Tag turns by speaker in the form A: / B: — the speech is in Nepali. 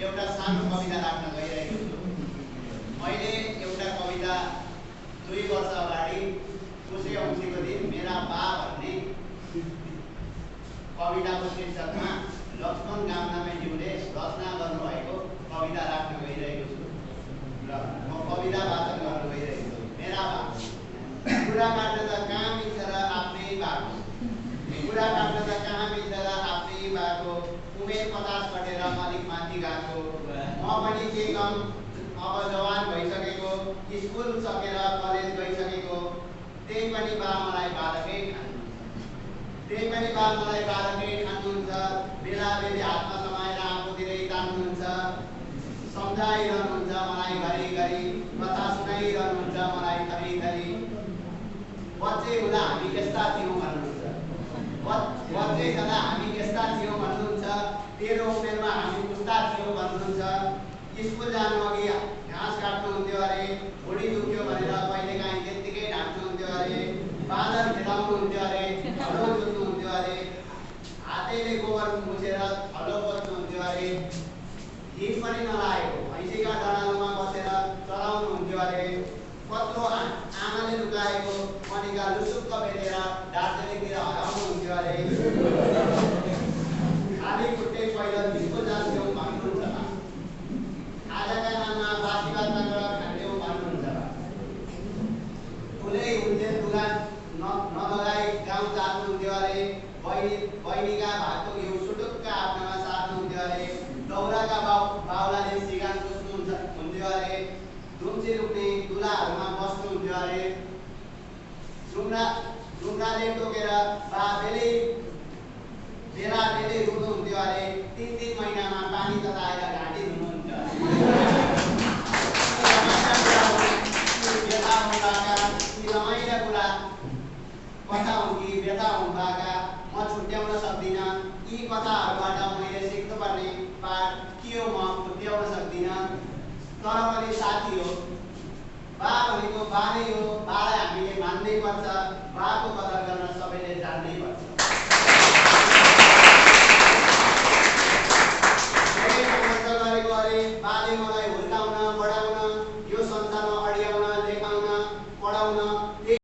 A: एउटा सानो कविता राख्न गइरहेको छु। मैले एउटा कविता 2 वर्ष अगाडि पुसे औँसीको दिन मेरा बा भन्ने कविताको शीर्षकमा लक्ष्मण गामनामेज्यूले रचना गर्नुभएको कविता राख्न गइरहेको छु र म कविता वाचन गर्न गइरहेको छु। मेरा बा कुरा काट्न त कहाँ मिल्छ र आफ्नै बाको, कुरा काट्न त कहाँ मिल्छ र आफ्नै बाको, उमेर 50 कटेर अलिक माथि गएको, म पनि के कम अब जवान भइसकेको, स्कुल सकेर कलेज गइसकेको, त्यही पनि बा मलाई बालकै ठान्नुहुन्छ, त्यही पनि बा मलाई बालकै ठान्नुहुन्छ, बेला बेली हातमा समाएर आफूतिरै तान्नुहुन्छ, सम्झाइरहनुहुन्छ मलाई घरिघरि, कथा सुनाइरहनुहुन्छ मलाई थरी बच्चे हुँदा हामी यस्ता थियौँ भन्नुहुन्छ, बच्चे हुँदा हामी यस्ता थियौँ भन्नुहुन्छ, तेरो उमेरमा हामी पुस्ता थियौँ भन्नुहुन्छ, स्कुल जानु अघि घाँस काट्नुहुन्थ्यो अरे, भुँडी दुख्यो भनेर कहिलेकाहीँ त्यत्तिकै ढाँट्नुहुन्थ्यो अरे, बाँदर खेलाउनुहुन्थ्यो अरे, हलो जोत्नुहुन्थ्यो अरे, हातैले गोबर मुछेर हलो पोच्नुहुन्थ्यो अरे, हिँड पनि नलागेको भैँसीका डडालुमा बसेर चलाउनुहुन्थ्यो अरे, कत्रो आमाले लुकाएको मनिका लुसुक्क बेचेर दार्जिलिङतिर हराउनुहुन्थ्यो अरे, खाली खुट्टै पहिलो स्कुल जान्थ्यौँ भन्नुहुन्छ, आजका नाममा बासी भातबाट खान्थ्यौँ भन्नुहुन्छ, ठुलै हुन्थ्यो लुगा नलगाई गाउँ जानुहुन्थ्यो अरे, बहिनीका भातको घिउ सुटुक्क आफ्नामा सार्नुहुन्थ्यो अरे, दौराका बाउलाले सिगान पुस्नुहुन्थ्यो अरे, दुम्सी रुप्ने दुलाहरूमा बस्नुहुन्थ्यो अरे, ढुङ्गाले टोकेर बेला बेलै रुनुहुन्थ्यो अरे, 3 महिनामा पानी तताएर घाँटी धुनुहुन्थ्यो रमाइला कुरा कथा हुन् कि व्यथा हुन् बाका, म छुट्याउन सक्दिनँ, यी कथाहरूबाट मैले सिक्नुपर्ने पाठ के हो म छुट्याउन सक्दिनँ, तर पनि साथी हो, बा भनेको बा नै हो, बालाई हामीले मान्नै पर्छ, बाको कदर गर्न सबैले जान्नै पर्छ।